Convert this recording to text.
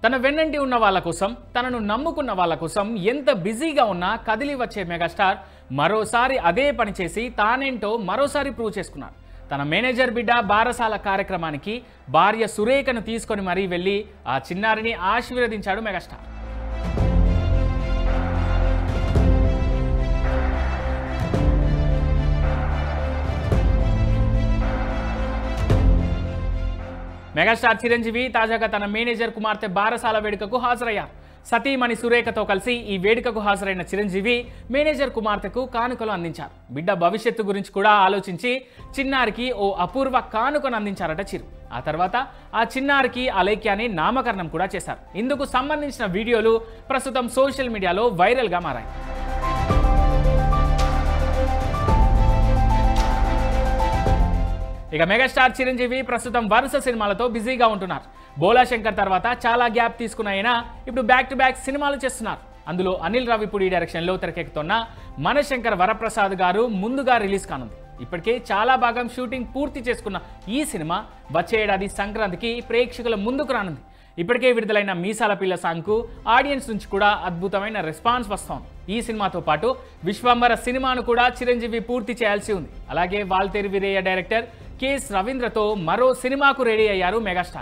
తన వెన్నంటి ఉన్న వాళ్ళ కోసం, తనను నమ్ముకున్న వాళ్ళ కోసం ఎంత బిజీగా ఉన్నా కదిలి వచ్చే మెగాస్టార్ మరోసారి అదే పని చేసి తానేంటో మరోసారి ప్రూవ్ చేసుకున్నాడు. తన మేనేజర్ బిడ్డ బారసాల కార్యక్రమానికి భార్య సురేఖను తీసుకొని మరీ వెళ్ళి ఆ చిన్నారిని ఆశీర్వదించాడు మెగాస్టార్. మెగాస్టార్ చిరంజీవి తాజాగా తన మేనేజర్ కుమార్తె బారసాల వేడుకకు హాజరయ్యారు. సతీమణి సురేఖతో కలిసి ఈ వేడుకకు హాజరైన చిరంజీవి మేనేజర్ కుమార్తెకు కానుకలు అందించారు. బిడ్డ భవిష్యత్తు గురించి కూడా ఆలోచించి చిన్నారికి ఓ అపూర్వ కానుకను అందించారట చిరు. ఆ తర్వాత ఆ చిన్నారికి అలేఖ్యాని నామకరణం కూడా చేశారు. ఇందుకు సంబంధించిన వీడియోలు ప్రస్తుతం సోషల్ మీడియాలో వైరల్గా మారాయి. ఇక మెగాస్టార్ చిరంజీవి ప్రస్తుతం వరుస సినిమాలతో బిజీగా ఉంటున్నారు. బోలా శంకర్ తర్వాత చాలా గ్యాప్ తీసుకున్న ఆయన ఇప్పుడు బ్యాక్ టు బ్యాక్ సినిమాలు చేస్తున్నారు. అందులో అనిల్ రావిపూడి డైరెక్షన్లో తెరకెక్కుతున్న మనశంకర్ వరప్రసాద్ గారు ముందుగా రిలీజ్ కానుంది. ఇప్పటికే చాలా భాగం షూటింగ్ పూర్తి చేసుకున్న ఈ సినిమా వచ్చే ఏడాది సంక్రాంతికి ప్రేక్షకుల ముందుకు రానుంది. ఇప్పటికే విడుదలైన మీసాల పిల్ల సాంగ్కు ఆడియన్స్ నుంచి కూడా అద్భుతమైన రెస్పాన్స్ వస్తోంది. ఈ సినిమాతో పాటు విశ్వంబర సినిమాను కూడా చిరంజీవి పూర్తి చేయాల్సి ఉంది. అలాగే వాల్తేరు వీరయ్య డైరెక్టర్ కెఎస్ రవీంద్రతో మరో సినిమాకు రెడీ అయ్యారు మెగాస్టార్.